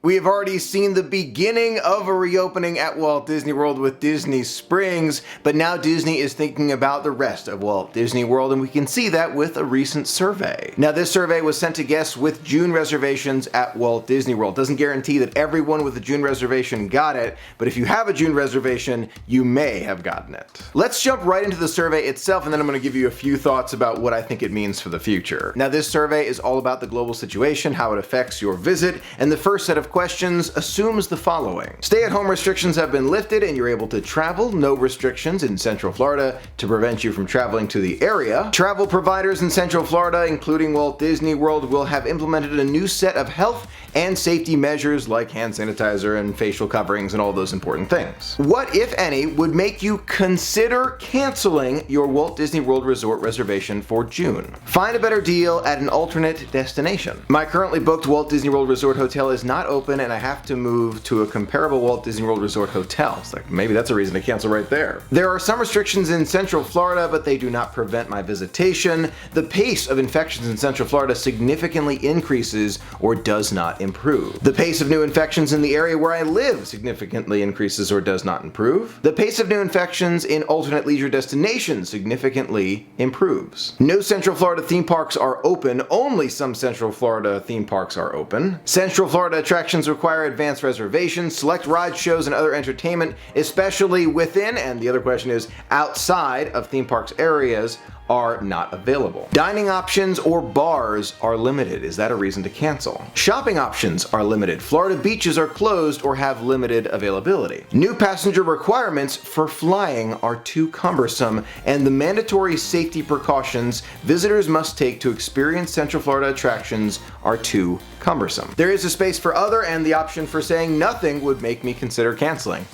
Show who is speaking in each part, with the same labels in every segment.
Speaker 1: We have already seen the beginning of a reopening at Walt Disney World with Disney Springs, but now Disney is thinking about the rest of Walt Disney World, and we can see that with a recent survey. Now, this survey was sent to guests with June reservations at Walt Disney World. Doesn't guarantee that everyone with a June reservation got it, but if you have a June reservation, you may have gotten it. Let's jump right into the survey itself, and then I'm going to give you a few thoughts about what I think it means for the future. Now, this survey is all about the global situation, how it affects your visit, and the first set of questions assumes the following. Stay-at-home restrictions have been lifted and you're able to travel. No restrictions in Central Florida to prevent you from traveling to the area. Travel providers in Central Florida, including Walt Disney World, will have implemented a new set of health and safety measures like hand sanitizer and facial coverings and all those important things. What, if any, would make you consider canceling your Walt Disney World Resort reservation for June? Find a better deal at an alternate destination. My currently booked Walt Disney World Resort hotel is not open and I have to move to a comparable Walt Disney World Resort hotel. It's like, maybe that's a reason to cancel right there. There are some restrictions in Central Florida, but they do not prevent my visitation. The pace of infections in Central Florida significantly increases or does not improve. The pace of new infections in the area where I live significantly increases or does not improve. The pace of new infections in alternate leisure destinations significantly improves. No Central Florida theme parks are open. Only some Central Florida theme parks are open. Central Florida attractions require advanced reservations. Select ride shows and other entertainment, especially within, and the other question is outside of theme parks areas, are not available. Dining options or bars are limited. Is that a reason to cancel? Shopping options are limited. Florida beaches are closed or have limited availability. New passenger requirements for flying are too cumbersome, and the mandatory safety precautions visitors must take to experience Central Florida attractions are too cumbersome. There is a space for other, and the option for saying nothing would make me consider canceling.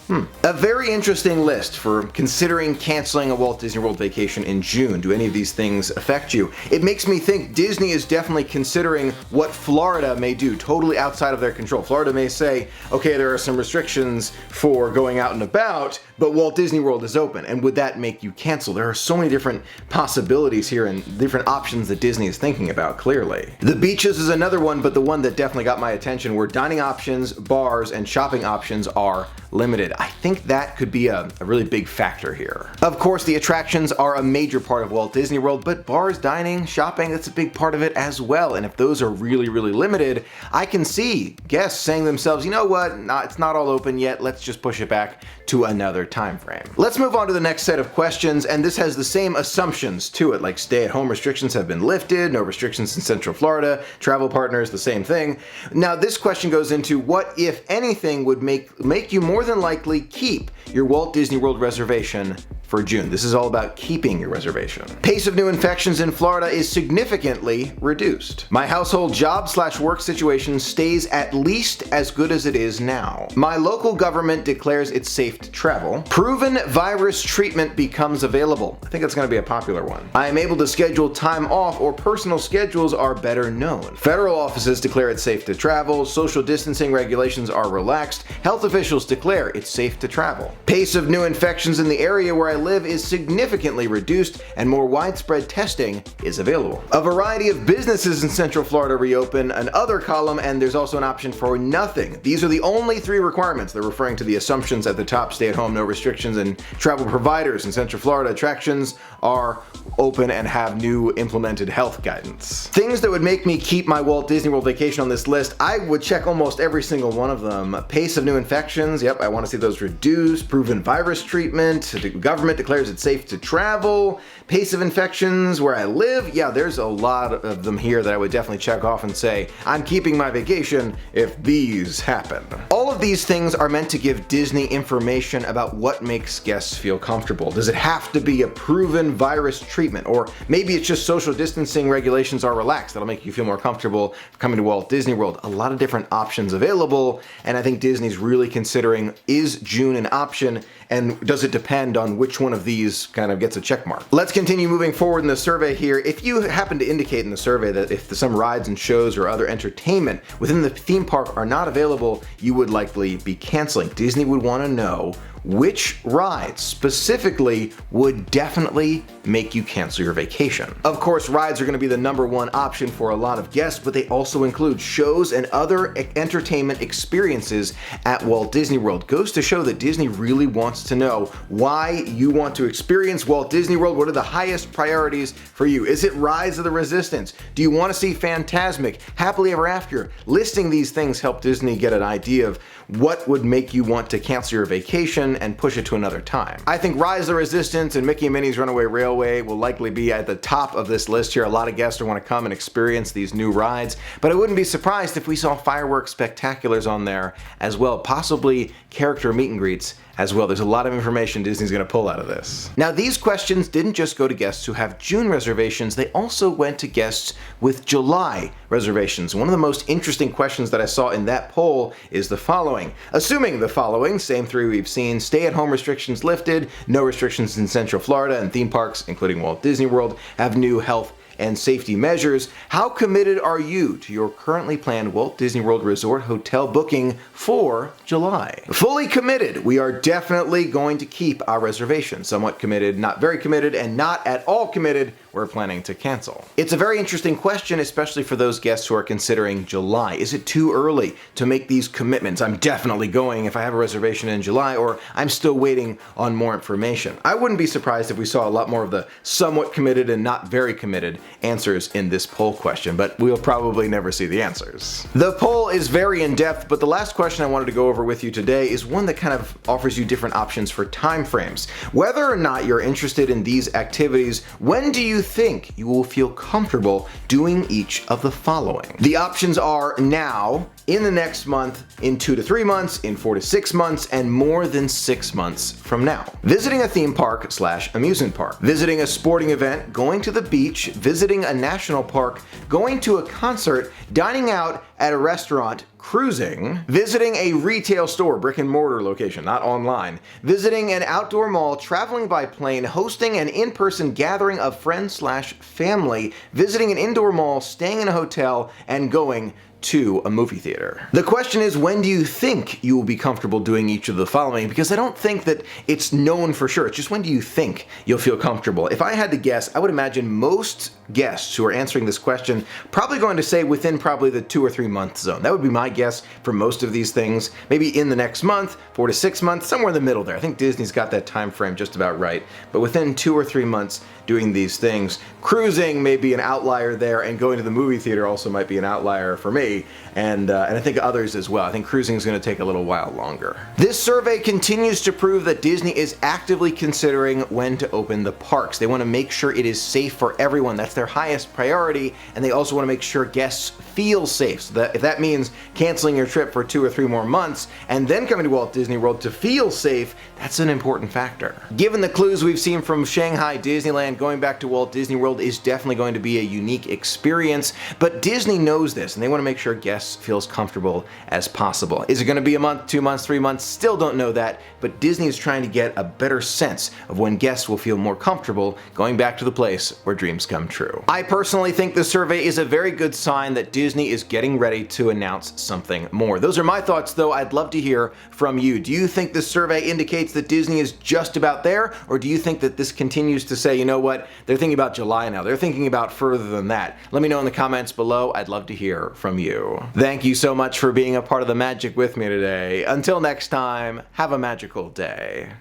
Speaker 1: A very interesting list for considering canceling a Walt Disney World vacation in June. Do any of these things affect you? It makes me think Disney is definitely considering what Florida may do, totally outside of their control. Florida may say, okay, there are some restrictions for going out and about, but Walt Disney World is open, and would that make you cancel? There are so many different possibilities here and different options that Disney is thinking about, clearly. The beaches is another one, but the one that definitely got my attention where dining options, bars, and shopping options are limited. I think that could be a really big factor here. Of course, the attractions are a major part of Walt Disney World, but bars, dining, shopping, that's a big part of it as well. And if those are really, really limited, I can see guests saying to themselves, you know what, it's not all open yet, let's just push it back to another time frame. Let's move on to the next set of questions, and this has the same assumptions to it, like stay-at-home restrictions have been lifted, no restrictions in Central Florida, travel partners, the same thing. Now, this question goes into what, if anything, would make you more than likely keep your Walt Disney World reservation for June. This is all about keeping your reservation. Pace of new infections in Florida is significantly reduced. My household job/work situation stays at least as good as it is now. My local government declares it's safe to travel. Proven virus treatment becomes available. I think that's going to be a popular one. I am able to schedule time off, or personal schedules are better known. Federal offices declare it's safe to travel. Social distancing regulations are relaxed. Health officials declare it's safe to travel. Pace of new infections in the area where I live is significantly reduced, and more widespread testing is available. A variety of businesses in Central Florida reopen, another column, and there's also an option for nothing. These are the only three requirements. They're referring to the assumptions at the top: stay at home, no restrictions, and travel providers in Central Florida attractions are open and have new implemented health guidance. Things that would make me keep my Walt Disney World vacation on this list, I would check almost every single one of them. Pace of new infections, yep, I want to see those reduced. Proven virus treatment, the government declares it's safe to travel. Pace of infections where I live, yeah, there's a lot of them here that I would definitely check off and say, I'm keeping my vacation if these happen. All of these things are meant to give Disney information about what makes guests feel comfortable. Does it have to be a proven virus treatment? Or maybe it's just social distancing regulations are relaxed. That'll make you feel more comfortable coming to Walt Disney World. A lot of different options available, and I think Disney's really considering, is June an option, and does it depend on which one of these kind of gets a check mark? Let's continue moving forward in the survey here. If you happen to indicate in the survey that if some rides and shows or other entertainment within the theme park are not available, you would likely be canceling. Disney would want to know which rides specifically would definitely make you cancel your vacation. Of course, rides are going to be the #1 option for a lot of guests, but they also include shows and other entertainment experiences at Walt Disney World. Goes to show that Disney really wants to know why you want to experience Walt Disney World. What are the highest priorities for you? Is it Rise of the Resistance? Do you want to see Fantasmic, Happily Ever After? Listing these things help Disney get an idea of what would make you want to cancel your vacation and push it to another time. I think Rise of the Resistance and Mickey and Minnie's Runaway Railway will likely be at the top of this list here. A lot of guests will want to come and experience these new rides, but I wouldn't be surprised if we saw fireworks spectaculars on there as well, possibly character meet and greets as well. There's a lot of information Disney's going to pull out of this. Now, these questions didn't just go to guests who have June reservations, they also went to guests with July reservations. One of the most interesting questions that I saw in that poll is the following. Assuming the following, same three we've seen, stay-at-home restrictions lifted, no restrictions in Central Florida, and theme parks, including Walt Disney World, have new health and safety measures. How committed are you to your currently planned Walt Disney World Resort hotel booking for July? Fully committed. We are definitely going to keep our reservation. Somewhat committed, not very committed, and not at all committed, we're planning to cancel. It's a very interesting question, especially for those guests who are considering July. Is it too early to make these commitments? I'm definitely going if I have a reservation in July, or I'm still waiting on more information. I wouldn't be surprised if we saw a lot more of the somewhat committed and not very committed answers in this poll question, but we'll probably never see the answers. The poll is very in-depth, but the last question I wanted to go over with you today is one that kind of offers you different options for time frames. Whether or not you're interested in these activities, when do you think you will feel comfortable doing each of the following? The options are now, in the next month, in 2 to 3 months, in 4 to 6 months, and more than 6 months from now. Visiting a theme park/amusement park, visiting a sporting event, going to the beach, visiting a national park, going to a concert, dining out at a restaurant, cruising, visiting a retail store, brick and mortar location, not online, visiting an outdoor mall, traveling by plane, hosting an in-person gathering of friends/family, visiting an indoor mall, staying in a hotel, and going to a movie theater. The question is, when do you think you will be comfortable doing each of the following? Because I don't think that it's known for sure. It's just, when do you think you'll feel comfortable? If I had to guess, I would imagine most guests who are answering this question probably going to say within probably the 2 or 3 month zone. That would be my guess for most of these things. Maybe in the next month, 4 to 6 months, somewhere in the middle there. I think Disney's got that time frame just about right. But within 2 or 3 months doing these things. Cruising may be an outlier there, and going to the movie theater also might be an outlier for me, and I think others as well. I think cruising is going to take a little while longer. This survey continues to prove that Disney is actively considering when to open the parks. They want to make sure it is safe for everyone. That's their highest priority, and they also want to make sure guests feel safe. So that if that means canceling your trip for 2 or 3 more months and then coming to Walt Disney World to feel safe, that's an important factor. Given the clues we've seen from Shanghai Disneyland, going back to Walt Disney World is definitely going to be a unique experience, but Disney knows this, and they want to make sure guests feel as comfortable as possible. Is it going to be a month, 2 months, 3 months? Still don't know that, but Disney is trying to get a better sense of when guests will feel more comfortable going back to the place where dreams come true. I personally think the survey is a very good sign that Disney is getting ready to announce something more. Those are my thoughts, though. I'd love to hear from you. Do you think this survey indicates that Disney is just about there, or do you think that this continues to say, you know what, they're thinking about July now, they're thinking about further than that? Let me know in the comments below. I'd love to hear from you. Thank you so much for being a part of the magic with me today. Until next time, have a magical day.